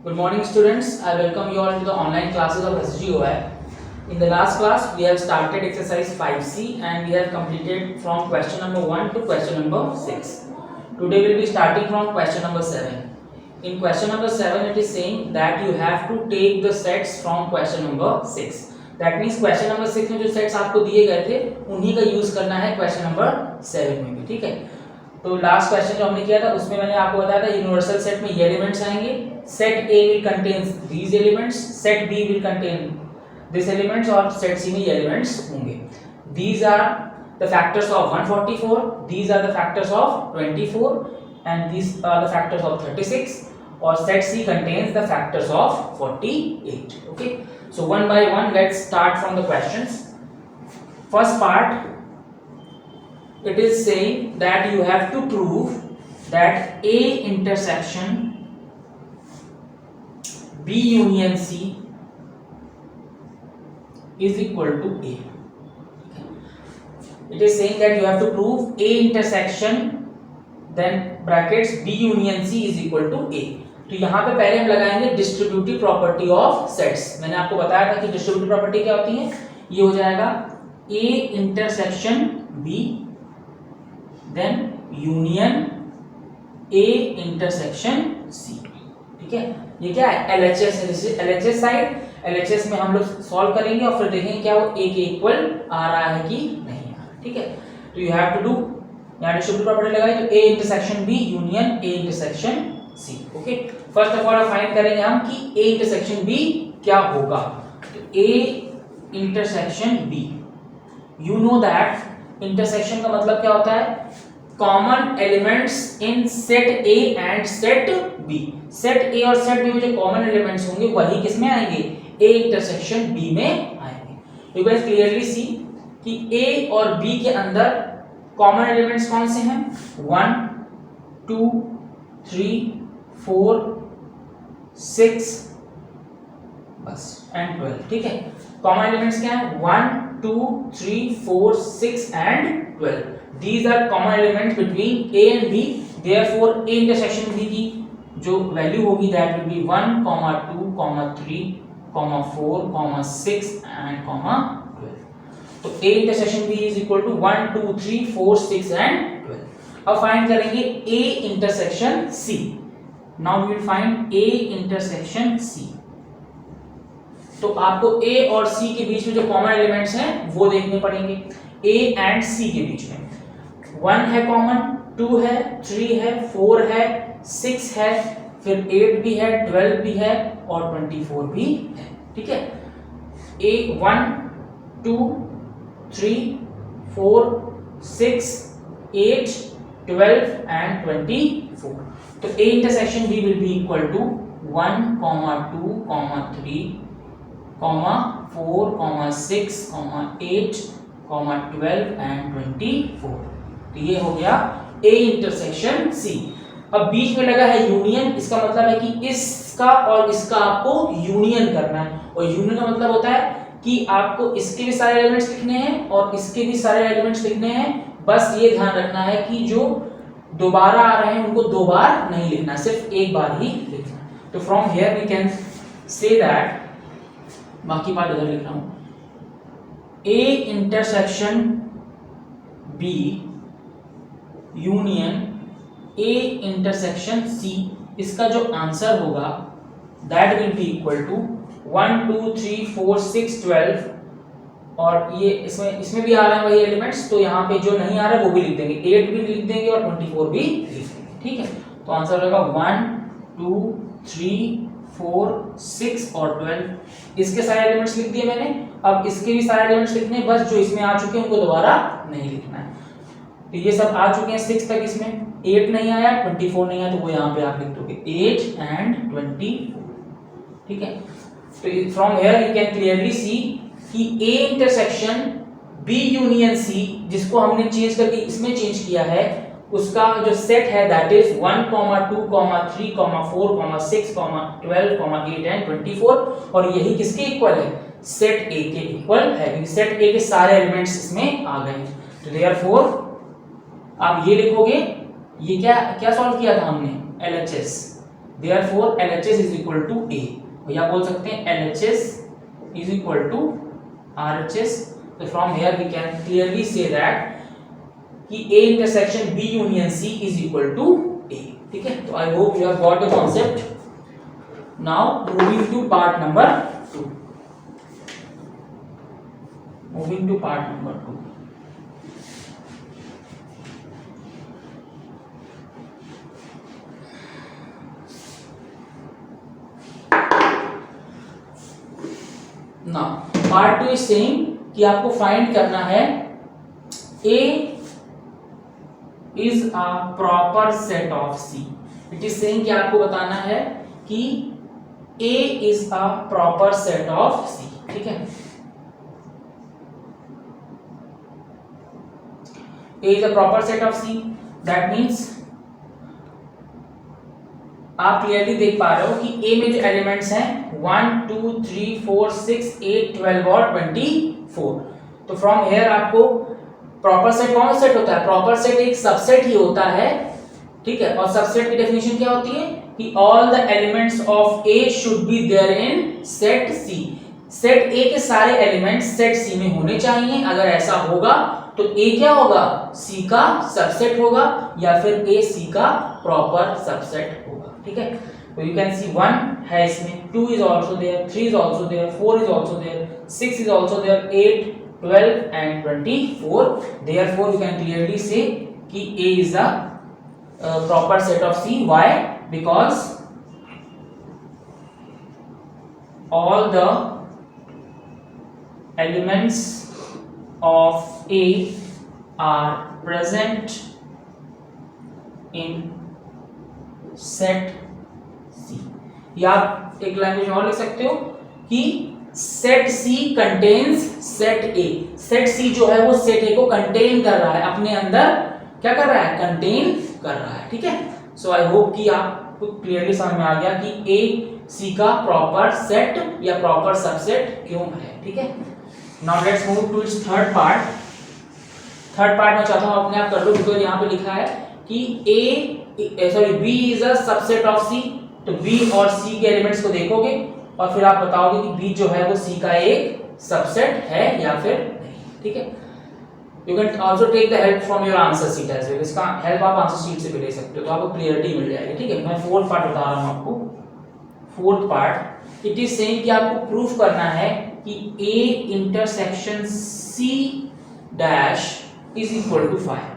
Good morning students, I welcome you all to the online classes of SGOI. In the last class, we have started exercise 5C and we have completed from question number 1 to question number 6. Today we will be starting from question number 7. In question number 7, it is saying that you have to take the sets from question number 6. That means question number 6 में जो sets आपको दिए गए थे उन्हीं का use करना है question number 7 में भी, ठीक है। तो लास्ट क्वेश्चन जो हमने किया था उसमें मैंने आपको बताया था यूनिवर्सल सेट में ये एलिमेंट्स आएंगे, set A will contain these elements, set B will contain this elements और सेट सी में ये एलिमेंट्स होंगे। These are the factors of 144, these are the factors of 24 and these are the factors of 36 और set C contains the factors of 48। Okay, so one by one let's start from the questions. First part, it is saying that you have to prove that A intersection B union C is equal to A. It is saying that you have to prove A intersection then brackets B union C is equal to A. तो यहाँ पे पहले हम लगाएंगे distributive property of sets. मैंने आपको बताया था कि डिस्ट्रीब्यूटिव प्रॉपर्टी क्या होती है। ये हो जाएगा A intersection B then union A intersection C, ठीक है। ये क्या है, LHS है। LHS साइड, LHS में हम लोग सॉल्व करेंगे और फिर देखेंगे क्या वो A के इक्वल आ रहा है कि नहीं आ रहा, ठीक है। तो यू हैव टू डू, यहाँ डिस्ट्रीब्यूटिव प्रॉपर्टी लगाई तो A intersection B union A intersection C। Okay, first of all find करेंगे हम कि A इंटरसेक्शन B क्या होगा। तो A intersection B, you know that intersection का मतलब क्या होता है, common elements in set A and set B. Set A और सेट बी में जो कॉमन एलिमेंट्स होंगे वही किस में आएंगे, ए इंटरसेक्शन बी में आएंगे। यू गाइस क्लियरली सी कि ए और बी के अंदर कॉमन एलिमेंट्स कौन से हैं, 1 2 3 4 6 बस एंड 12, ठीक है। कॉमन एलिमेंट्स क्या है, 1 2 3 4 6 and 12. These are common elements between A and B. Therefore, A intersection B की जो वैल्यू होगी that will be 1, 2, 3, 4, 6 and 12. तो A intersection B is equal to 1, 2, 3, 4, 6 and 12. अब फाइंड करेंगे A intersection C. Now we will find A intersection C. तो आपको A और C के बीच में जो कॉमन एलिमेंट्स हैं वो देखने पड़ेंगे। A एंड C के बीच में 1 है कॉमन, 2 है, 3 है, 4 है, 6 है, फिर 8 भी है, 12 भी है और 24 भी है, ठीक है। A 1 2 3 4 6 8 12 and 24। तो A intersection B will be equal to 1, 2, 3 4, 6, 8, 12 and 24। तो ये हो गया A इंटरसेक्शन C। अब बीच में लगा है यूनियन, इसका मतलब है कि इसका और इसका आपको यूनियन करना है। और यूनियन का मतलब होता है कि आपको इसके भी सारे एलिमेंट्स लिखने हैं और इसके भी सारे एलिमेंट्स लिखने हैं। बस ये ध्यान रखना है कि जो दोबारा आ रहे हैं उनको दो बार नहीं लिखना, सिर्फ एक बार ही लिखना। तो from here we can say that, बाकी बात इधर लिख रहा हूं, A intersection B union A intersection C, इसका जो आंसर होगा that will be equal to 1 2 3 4 6 12 और ये इसमें भी आ रहा है वही एलिमेंट्स, तो यहाँ पे जो नहीं आ रहा है वो भी लिख देंगे, 8 भी लिख देंगे और 24 भी लिख देंगे, ठीक है। तो आंसर होगा 1 2 3 4 6 और 12। इसके सारे एलिमेंट्स लिख दिए मैंने, अब इसके भी सारे एलिमेंट्स लिखने हैं, बस जो इसमें आ चुके हैं उनको दोबारा नहीं लिखना है। तो ये सब आ चुके हैं 6 तक, इसमें 8 नहीं आया, 24 नहीं आया, तो वो यहाँ पे आप लिख दोगे 8 and 24, ठीक है। तो from here you can clearly see कि A intersection B union C, जिसको हमने चेंज करके इसमें चेंज किया है, उसका जो सेट है दैट इज 1, 2, 3, 4, 6, 12, 8 and 24। और यही किसके इक्वल है, सेट A के इक्वल है, क्योंकि सेट A के सारे एलिमेंट्स इसमें आ गए। तो देयरफॉर आप ये लिखोगे, ये क्या क्या सॉल्व किया था हमने, LHS, therefore LHS is equal to A, या बोल सकते हैं LHS is equal to RHS. So from here we can clearly say that कि A intersection B union C is equal to A. ठीक है, तो I hope you have got the concept. Now moving to part number 2. Moving to part number 2. Now part 2 is saying कि आपको find करना है A is a proper set of C. It is saying कि आपको बताना है कि A is a proper set of C. ठीक है, A is a proper set of C. That means आप क्लियरली देख पा रहे हो कि A में जो एलिमेंट्स हैं 1 2 3 4 6 8 12 और 24. तो फ्रॉम हेयर आपको प्रॉपर सेट कौन सा सेट होता है? प्रॉपर सेट एक सबसेट ही होता है, ठीक है। और सबसेट की डेफिनेशन क्या होती है कि all the elements of A should be there in set C. Set A के सारे एलिमेंट्स सेट C में होने चाहिए। अगर ऐसा होगा तो A क्या होगा? C का सबसेट होगा, या फिर A C का प्रॉपर सबसेट होगा। ठीक है, तो यू कैन सी 1 है इसमें, 2 is also there, 3 is also there, 4 is also there, 6 is also there, 8 12 and 24. Therefore you can clearly say कि A is a proper set of C. Why? Because all the elements of A are present in set C. या आप एक language और लिख सकते हो कि set C contains set A. Set C जो है वो सेट A को कंटेन कर रहा है, अपने अंदर क्या कर रहा है? कंटेन कर रहा है। ठीक है, सो आई होप कि आपको क्लियरली समझ में आ गया कि A C का प्रॉपर सेट या प्रॉपर सबसेट क्यों है। ठीक है, now let's move to its third part. Third part में चाहता हूं अपने आप कर लो, बिकॉज़ यहाँ पे लिखा है कि B is a subset of C. तो B और C के एलिमेंट्स को देखोगे और फिर आप बताओगे कि B जो है वो C का एक सबसेट है या फिर नहीं. ठीक है, you can also take the help from your answer sheet as well. इसका हेल्प आप आंसर शीट से भी ले सकते हो, तो आपको क्लियरिटी मिल जाएगी. ठीक है, मैं फोर्थ पार्ट बता रहा हूं आपको. Fourth part it is saying कि आपको प्रूफ करना है कि A intersection C dash is equal to 5.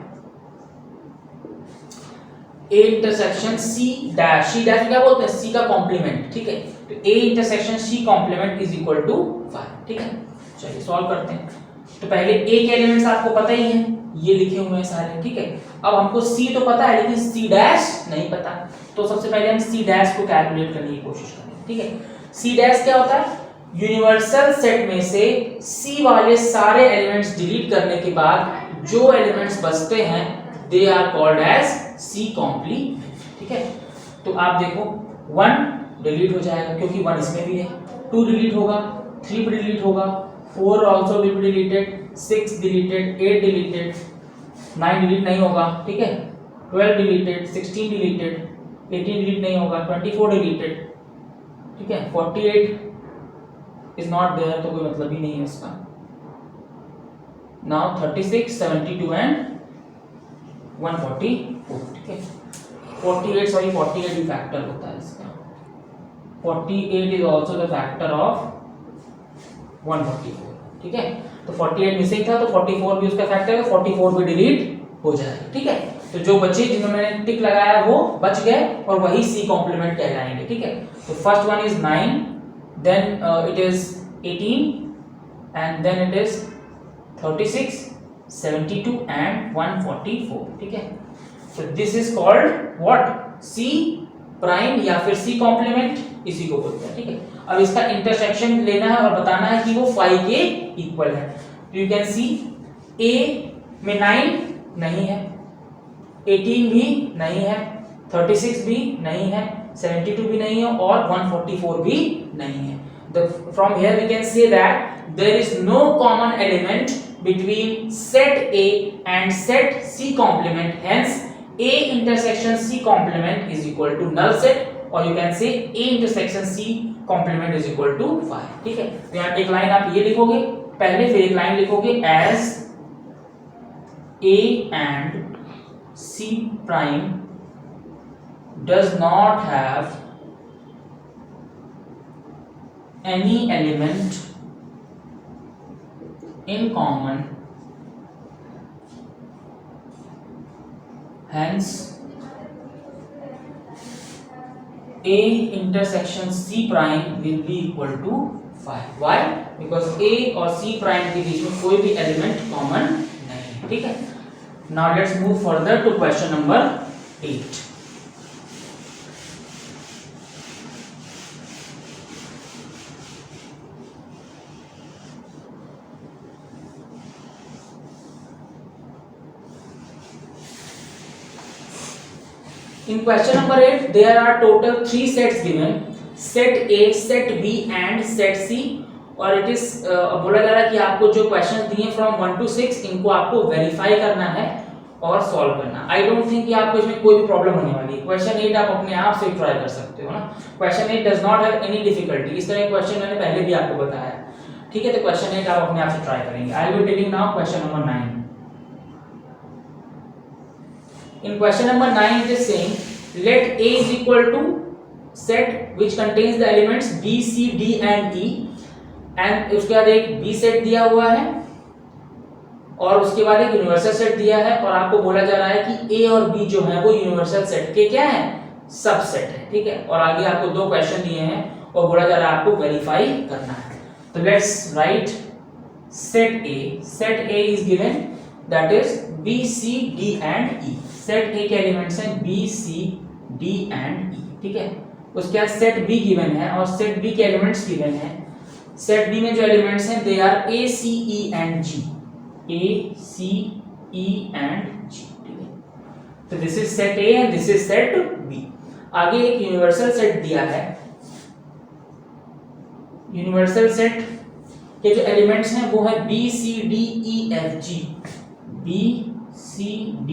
A intersection C dash, C dash क्या बोलते हैं? C का कॉम्प्लीमेंट. ठीक है, तो A intersection C complement is equal to 5. ठीक है, चलिए सॉल्व करते हैं. तो पहले A के एलिमेंट्स आपको पता ही है, ये लिखे हुए हैं सारे. ठीक है, अब हमको C तो पता है लेकिन C डैश नहीं पता, तो सबसे पहले हम C डैश को कैलकुलेट करने की कोशिश करेंगे. ठीक है, C डैश क्या होता है? यूनिवर्सल सेट में से C वाले सारे एलिमेंट्स डिलीट करने के बाद जो एलिमेंट्स बचते हैं they are called as C complement. ठीक है, तो आप देखो 1 डिलीट हो जाएगा क्योंकि 1 इसमें भी है, 2 डिलीट होगा, 3 भी डिलीट होगा, 4 also will be deleted, 6 deleted, 8 deleted, 9 delete नहीं होगा. ठीक है, 12 डिलीटेड, 16 डिलीटेड, 18 डिलीट नहीं होगा, 24 डिलीटेड. ठीक है, 48 इज नॉट देयर, तो कोई मतलब ही नहीं है इसका. Now 36, 72 and 144. ठीक है, 48 सॉरी 48 भी फैक्टर होता है इसका. 48 is also the factor of 144. ठीक है, तो 48 मिसिंग था तो 44 भी उसका फैक्टर है, 44 भी डिलीट हो जाएगा. ठीक है, तो जो बचे जिन्होंने मैंने टिक लगाया वो बच गए और वही C कॉम्प्लीमेंट कहलाएंगे. ठीक है, तो first one is 9, then it is 18 and then it is 36, 72 and 144. ठीक है, so this is called what? C prime या फिर C कॉम्प्लीमेंट, इसी को बोलते हैं. ठीक है, अब इसका इंटरसेक्शन लेना है और बताना है कि वो 5 के इक्वल है. तो यू कैन सी A में 9 नहीं है, 18 भी नहीं है, 36 भी नहीं है, 72 भी नहीं है और 144 भी नहीं है. From here we can say that there is no common element between set A and set C complement. Hence A intersection C complement is equal to null set. और you can say A intersection C complement is equal to 5। ठीक है, तो यहाँ एक line आप ये लिखोगे पहले, फिर एक लाइन लिखोगे as A and C prime does not have any element in common, hence A intersection C prime will be equal to 5। Why? Because A और C prime के बीच में कोई भी एलिमेंट कॉमन नहीं है। ठीक है, now let's move further to question number 8। In question number 8, there are total 3 sets given, set A, set B and set C, और इट इज बोला जा रहा है कि आपको जो क्वेश्चन दिए फ्रॉम 1 to 6 इनको आपको वेरीफाई करना है और सॉल्व करना। आई डोंट थिंक कि आपको इसमें कोई भी प्रॉब्लम होने वाली है। क्वेश्चन 8 आप अपने आप से ट्राई कर सकते हो ना, question 8 does not have any difficulty. इस तरह क्वेश्चन मैंने पहले भी आपको बताया है। ठीक है, तो क्वेश्चन 8 आप अपने आप से ट्राई करेंगे। I will telling now question number 9। In question number 9 it is saying let A is equal to set which contains the elements B, C, D and E, and उसके बाद एक B सेट दिया हुआ है और उसके बाद एक यूनिवर्सल सेट दिया है, और आपको बोला जा रहा है कि A और B जो है वो यूनिवर्सल सेट के क्या है, सबसेट है। ठीक है, और आगे आपको 2 क्वेश्चन दिए हैं और बोला जा रहा है आपको वेरीफाई करना है। तो let's write set A। Set A is given that is B, C, D and E। Set A के एलिमेंट्स हैं B, C, D and E। ठीक है, उसके बाद सेट B गिवन है और सेट B के एलिमेंट्स गिवन हैं। सेट B में जो एलिमेंट्स हैं they are A, C, E and G। A, C, E and G। ठीक है, तो this is set A and this is set B। आगे एक यूनिवर्सल सेट दिया है। यूनिवर्सल सेट के जो एलिमेंट्स हैं वो है B, C, D, E, F, G। B, C, D,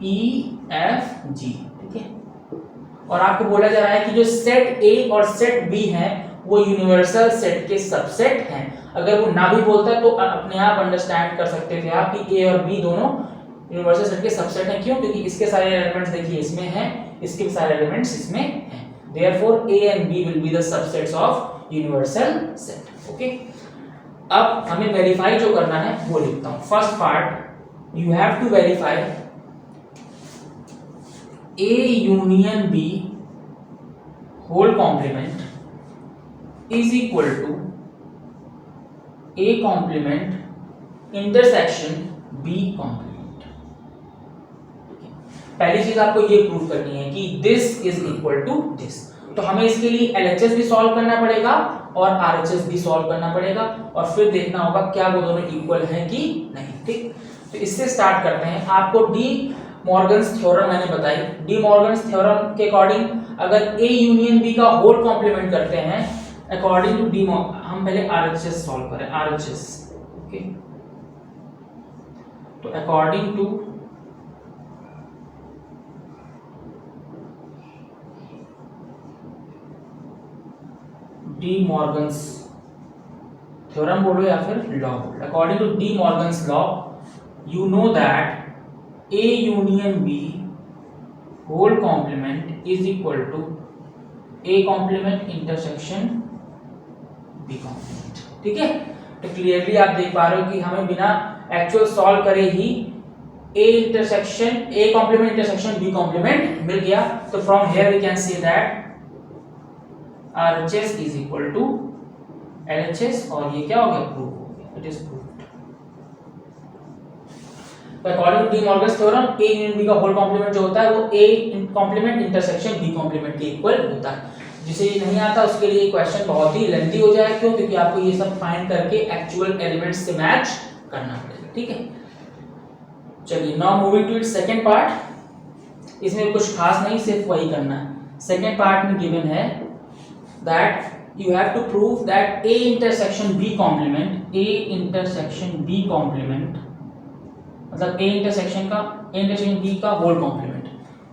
E, F, G। ठीक है, और आपको बोला जा रहा है कि जो सेट A और सेट B है वो यूनिवर्सल सेट के सबसेट हैं। अगर वो ना भी बोलता तो अपने आप अंडरस्टैंड कर सकते थे आप कि A और B दोनों यूनिवर्सल सेट के सबसेट हैं। क्यों? क्योंकि इसके सारे एलिमेंट्स देखिए इसमें हैं, इसके सारे एलिमेंट्स इसमें हैं। Therefore A and B will be the subsets of universal set. Okay, अब हमें वेरीफाई जो करना है वो लिखता हूं। First part, you have to verify A union B whole complement is equal to A complement intersection B complement। पहली चीज आपको ये प्रूव करनी है कि this is equal to this। तो हमें इसके लिए LHS भी सॉल्व करना पड़ेगा और RHS भी सॉल्व करना पड़ेगा, और फिर देखना होगा क्या वो दोनों इक्वल हैं कि नहीं। ठीक, तो इससे स्टार्ट करते हैं। आपको डी मॉर्गन्स थ्योरम मैंने बताई। डी मॉर्गन्स थ्योरम के अकॉर्डिंग अगर A यूनियन B का होल कॉम्प्लीमेंट करते हैं अकॉर्डिंग टू डी, हम पहले RHS सॉल्व करें। RHS ओके, तो according to De Morgan's theorem बोलो या फिर लॉ बोलो। According to De Morgan's law you know that A union B whole complement is equal to A complement intersection B complement। ठीक है, तो clearly आप देख पा रहे हो कि हमें बिना एक्चुअल सॉल्व करे ही A intersection A complement intersection B complement मिल गया। तो from here we can say that RHS is equal to LHS, और ये क्या हो गया, प्रूव हो गया। It is proved. According to De Morgan's theorem A union B का होल कॉम्प्लीमेंट जो होता है वो A complement intersection B complement के इक्वल होता है। जिसे ये नहीं आता उसके लिए क्वेश्चन बहुत ही लेंथी हो जाएगा। क्यों? क्योंकि आपको ये सब फाइंड करके एक्चुअल एलिमेंट्स से मैच करना पड़ेगा। ठीक है, चलिए now moving to its second part. इसमें कुछ खास नहीं, सिर्फ वही करना है। सेकंड पार्ट में गिवन है that you have to prove that A intersection B complement, A intersection B complement मतलब A इंटरसेक्शन B का होल कॉम्प्लीमेंट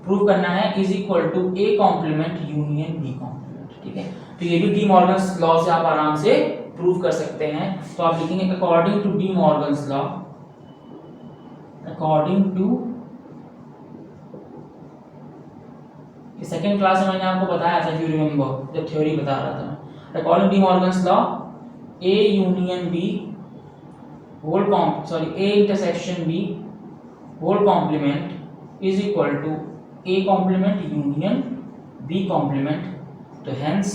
प्रूव करना है is equal to A complement union B complement. ठीक है, तो ये भी डी मॉर्गन्स लॉ से आप आराम से प्रूव कर सकते हैं। तो आप लिखेंगे according to De Morgan's law, according to, second class में मैंने आपको बताया था, यू रिमेंबर, जब थ्योरी बता रहा था, according to De Morgan's law A union B whole A intersection B whole complement is equal to A complement union B complement. तो hence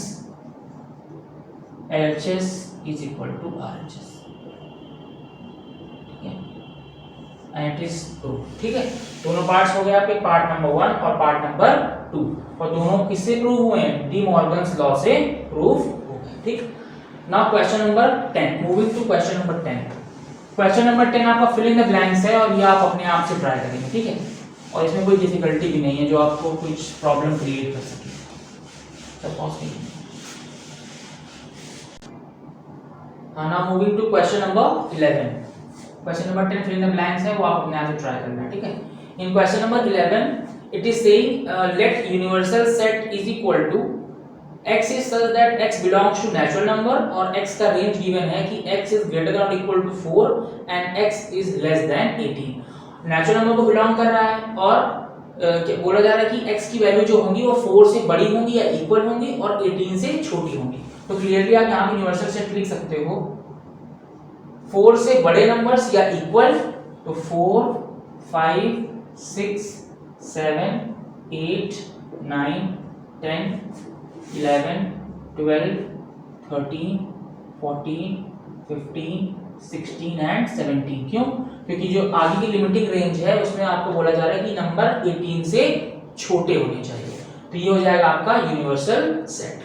LHS is equal to RHS। ठीक है, and it is proof. ठीक है, दोनों parts हो गए आपके, part number 1 और पार्ट नंबर 2, और दोनों किससे प्रूव हुए हैं? डी मॉर्गन्स लॉ से प्रूव हो गए। ठीक, now question number 10, moving to question number 10। Question number 10 आपका फिल इन द ब्लैंक्स है और ये आप अपने आप से ट्राई करेंगे। ठीक है, और इसमें कोई डिफिकल्टी भी नहीं है जो आपको कुछ प्रॉब्लम क्रिएट कर सके। हाँ, now moving to question number 11। Question number 10 fill in the blanks है, वो आप अपने आप से ट्राई करना है। ठीक है, in question number 11 it is saying let universal set is equal to x is such that x belongs to natural number, और x का रेंज गिवन है कि x is greater than or equal to 4 and x is less than 18। Natural number को belong कर रहा है और बोला जा रहा है कि x की वैल्यू जो होंगी वो 4 से बड़ी होंगी या इक्वल होंगी और 18 से छोटी होंगी। तो क्लियरली आप यहाँ पे यूनिवर्सल सेट लिख सकते हो 4 से बड़े नंबर्स या इक्वल, तो 4 5 6 7 8 9 10 11 12 13 14 15 16 एंड 17। क्यों? क्योंकि जो आगे की लिमिटिंग रेंज है उसमें आपको बोला जा रहा है कि नंबर 18 से छोटे होने चाहिए। तो ये हो जाएगा आपका universal set.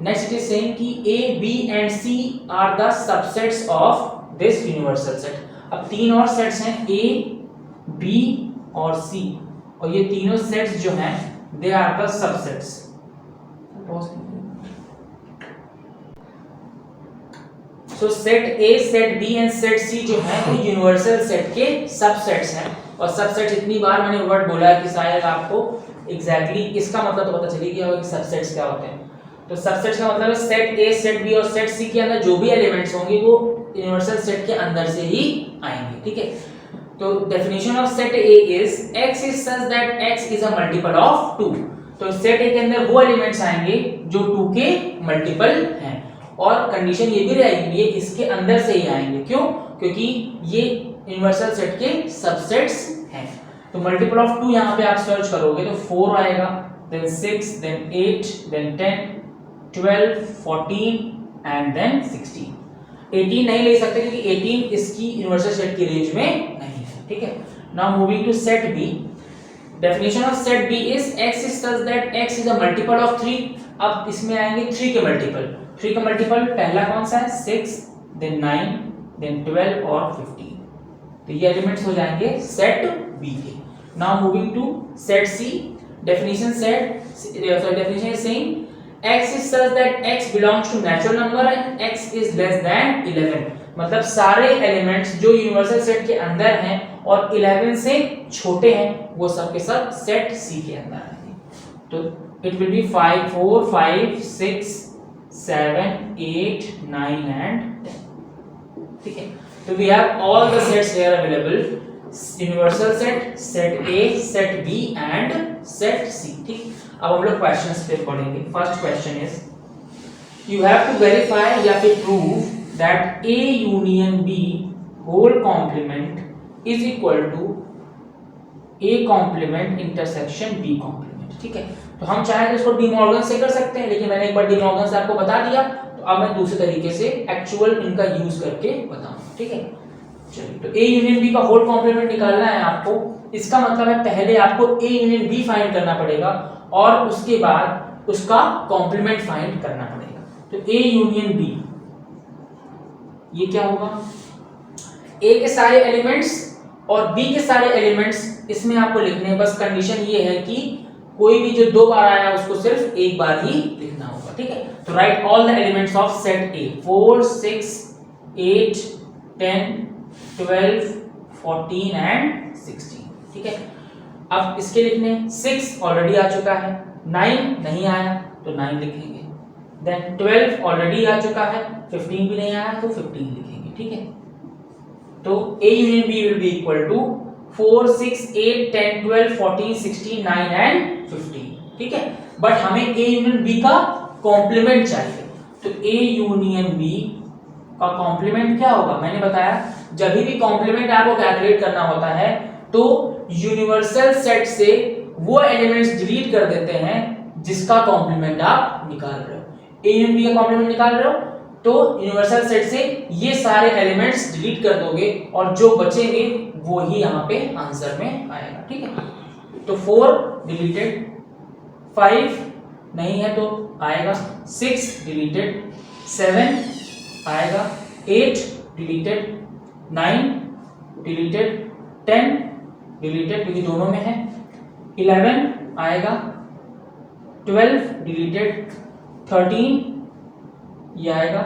Next it is saying कि A, B and C are the subsets of this universal set. अब तीन और सेट्स हैं A, B और C, और ये तीनों सेट्स जो हैं they are the subsets. So set A, set B and set C जो है वो यूनिवर्सल सेट के सबसेट्स हैं। और सबसेट्स इतनी बार मैंने वर्ड बोला है कि शायद आपको एग्जैक्टली इसका मतलब तो पता चल गया होगा कि सबसेट्स क्या होते हैं। तो सबसेट्स का मतलब है सेट A, सेट B और सेट C के अंदर जो भी एलिमेंट्स होंगे वो यूनिवर्सल सेट के अंदर से ही आएंगे। ठीक है, तो definition of set A is x is such that x is a multiple of 2। तो सेट A के अंदर वो एलिमेंट्स आएंगे जो 2 के मल्टीपल हैं, और कंडीशन ये भी रहेगी ये इसके अंदर से ही आएंगे। क्यों? क्योंकि ये यूनिवर्सल सेट के सबसेट्स हैं। तो मल्टीपल ऑफ 2 यहाँ पे आप सर्च करोगे तो 4 आएगा, then 6, then 8, then 10, 12, 14 and then 16। 18 नहीं ले सकते क्योंकि 18 इसकी यूनिवर्सल सेट की रेंज में नहीं है। ठीक है, now moving to set B। Definition of set B is x is such that x is a multiple of 3। अब इसमें आएंगे 3 के मल्टीपल। 3 का मल्टीपल पहला कौन सा है? 6, देन 9, देन 12 और 15। तो ये एलिमेंट्स हो जाएंगे सेट B के। Now moving to set C। Definition definition is saying x is such that x belongs to natural number and x is less than 11। मतलब सारे एलिमेंट्स जो यूनिवर्सल सेट के अंदर हैं और 11 से छोटे हैं वो सब के सब सेट C के अंदर आएंगे। तो इट विल बी 4 5 6 7 8 9 एंड 10। ठीक है, तो we have all the sets here available, universal set, set A, set B and set C। ठीक, अब हम लोग क्वेश्चंस पे पढ़ेंगे। First question is you have to verify या फिर prove that A union B whole complement is equal to A complement intersection B complement. ठीक है, तो हम चाहे तो इसको डी मॉर्गन से कर सकते हैं, लेकिन मैंने एक बार डी मॉर्गन से आपको बता दिया, तो अब मैं दूसरे तरीके से एक्चुअल इनका यूज करके बताऊंगा। ठीक है, चलिए, तो A यूनियन B का होल कॉम्प्लीमेंट निकालना है आपको। इसका मतलब है पहले आपको A यूनियन B फाइंड करना पड़ेगा और उसके बाद उसका कॉम्प्लीमेंट फाइंड करना पड़ेगा। तो A यूनियन B ये क्या होगा? A के सारे एलिमेंट्स और B के सारे एलिमेंट्स इसमें आपको लिखने हैं। बस कंडीशन ये है कि कोई भी जो 2 बार आया उसको सिर्फ एक बार ही लिखना होगा। ठीक है, तो right all the elements of set A 4 6 8 10 12 14 and 16। ठीक है, अब इसके लिखने 6 ऑलरेडी आ चुका है, 9 नहीं आया तो 9 लिखेंगे, देन 12 ऑलरेडी आ चुका है, 15 भी नहीं आया तो 15 लिखेंगे, ठीक है। तो A union B will be equal to 4 6 8 10 12 14 16 9 and 15, ठीक है। बट हमें A यूनियन B का कॉम्प्लीमेंट चाहिए, तो A यूनियन B का कॉम्प्लीमेंट क्या होगा, मैंने बताया जब भी कॉम्प्लीमेंट आपको कैलकुलेट करना होता है तो यूनिवर्सल सेट से वो एलिमेंट्स डिलीट कर देते हैं जिसका कॉम्प्लीमेंट आप निकाल रहे हो। ए यूनियन बी का कॉम्प्लीमेंट निकाल रहे हो तो यूनिवर्सल सेट से ये सारे एलिमेंट्स डिलीट कर दोगे और जो बचेंगे वो ही यहाँ पे आंसर में आएगा, ठीक है। तो 4 डिलीटेड, 5 नहीं है तो आएगा, 6 डिलीटेड, 7 आएगा, 8 डिलीटेड, 9 डिलीटेड, 10 डिलीटेड क्योंकि दोनों में है, 11 आएगा, 12 डिलीटेड, 13 ये आएगा,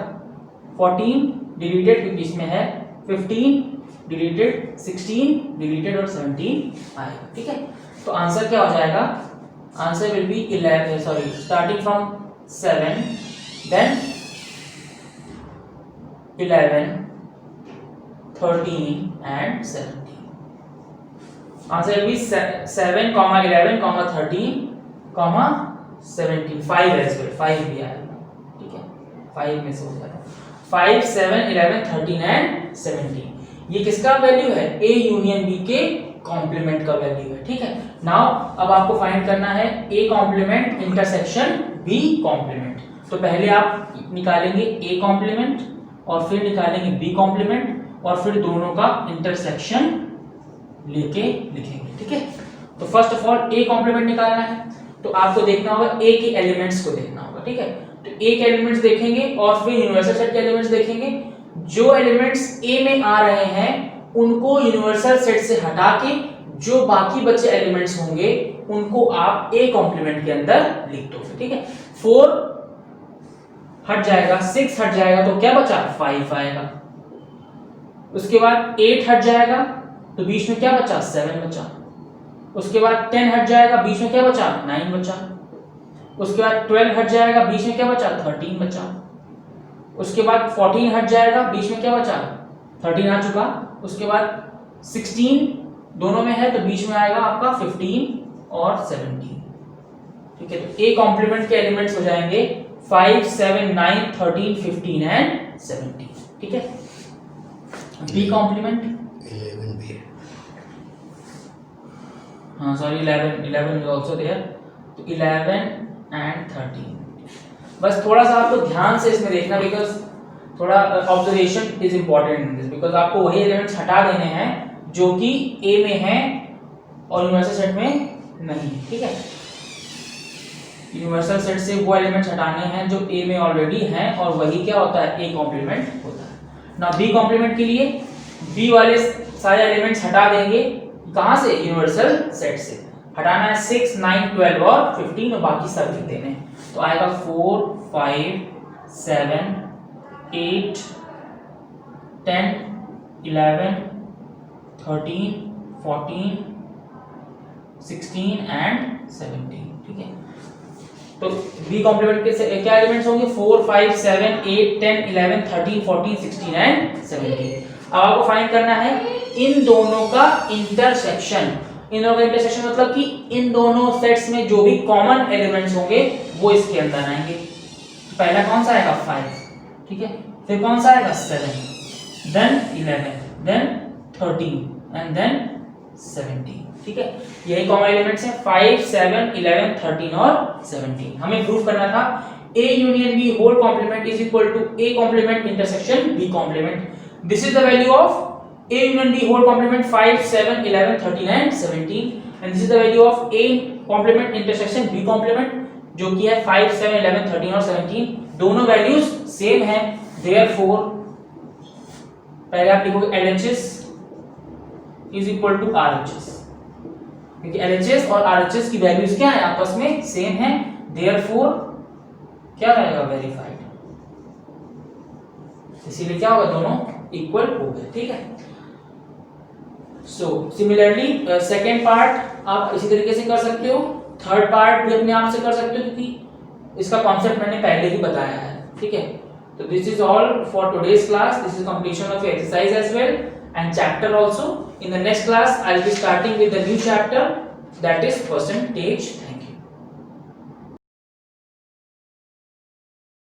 14 डिलीटेड क्योंकि इसमें है, 15 डिलीटेड, 16 डिलीटेड और 17 आएगा, ठीक है। तो आंसर क्या हो जाएगा, answer will be 11 sorry starting from 7 then 11 13 and 17. Answer will be 7, 11, 13, 17. 5 as well. 5 भी आएगा, ठीक है। 5 में से हो जाएगा 5, 7, 11, 13 and 17. ये किसका वैल्यू है, A यूनियन B के कॉम्प्लीमेंट का वैल्यू है, ठीक है। नाउ अब आपको फाइंड करना है A complement intersection B complement. तो पहले आप निकालेंगे A कॉम्प्लीमेंट और फिर निकालेंगे B कॉम्प्लीमेंट और फिर दोनों का इंटरसेक्शन लेके लिखेंगे, ठीक है। तो first of all A complement निकालना है तो आपको देखना होगा A के एलिमेंट्स को देखना होगा, ठीक है। तो A के एलिमेंट्स देखेंगे और फिर यूनिवर्सल सेट के एलिमेंट्स देखेंगे। जो एलिमेंट्स A में आ रहे हैं उनको यूनिवर्सल सेट से हटा के जो बाकी बचे एलिमेंट्स होंगे उनको आप A कॉम्प्लीमेंट के अंदर लिख दोगे, ठीक है। 4 हट जाएगा, 6 हट जाएगा तो क्या बचा, 5 आएगा। उसके बाद 8 हट जाएगा तो बीच में क्या बचा, 7 बचा। उसके बाद 10 हट जाएगा, बीच में क्या बचा, 9 बचा। उसके बाद 12 हट जाएगा, बीच में क्या बचा, 13 बचा। उसके बाद 14 हट जाएगा, बीच में क्या बचा, 13 आ चुका। उसके बाद 16 दोनों में है तो बीच में आएगा आपका 15 और 17, ठीक है। तो A कॉम्प्लीमेंट के एलिमेंट्स हो जाएंगे 5, 7, 9, 13, 15 एंड 17, ठीक है। B कॉम्प्लीमेंट 11 भी, हाँ सॉरी 11 इज आल्सो देयर। तो 11 एंड 13 बस थोड़ा सा आपको ध्यान से इसमें देखना बिकॉज थोड़ा observation is important in this because आपको वही एलिमेंट्स हटा देने हैं जो कि A में है और यूनिवर्सल सेट में नहीं है, ठीक है। यूनिवर्सल सेट से वो एलिमेंट्स हटाने हैं जो A में ऑलरेडी हैं और वही क्या होता है, A कॉम्प्लीमेंट होता है ना। B कॉम्प्लीमेंट के लिए B वाले सारे एलिमेंट्स हटा देंगे, कहां से, यूनिवर्सल सेट से हटाना है 6, 9, 12 और 15 और बाकी सब लिख देने हैं। तो आएगा 4, 5, 7, 8, 10, 11, 13, 14, 16 एंड 17, ठीक है। तो B कॉम्प्लीमेंट के क्या एलिमेंट्स होंगे, 4, 5, 7, 8, 10, 11, 13, 14, 16 एंड 17। अब आपको फाइंड करना है इन दोनों का इंटरसेक्शन। इन दोनों का इंटरसेक्शन मतलब कि इन दोनों सेट्स में जो भी कॉमन एलिमेंट्स होंगे वो इसके अंदर आएंगे। तो पहला कौन सा आएगा, 5, ठीक है। फिर कौन सा आएगा, 7, देन 11, देन 13 एंड देन 17, ठीक है। यही कॉमन एलिमेंट्स हैं 5, 7, 11, 13 और 17। हमें प्रूव करना था A union B whole complement is equal to A complement intersection B complement. This is the value of A union B whole complement 5, 7, 11, 13 and 17 and this is the value of A complement intersection B complement जो कि है 5, 7, 11, 13 और 17। दोनों values same है, therefore पहले आप लिखोगे LHS is equal to RHS क्योंकि LHS और RHS की वैल्यूज क्या है, आपस में सेम है, therefore क्या रहेगा, वेरीफाइड। इसीलिए क्या होगा, दोनों इक्वल हो गए, ठीक है। सो सिमिलरली सेकेंड पार्ट आप इसी तरीके से कर सकते हो, थर्ड पार्ट भी अपने आप से कर सकते हो क्योंकि इसका कॉन्सेप्ट मैंने पहले ही बताया है, ठीक है। तो this is all for today's class, this is completion of exercise as well and chapter also. In the next class I will be starting with the new chapter, that is percentage. Thank you.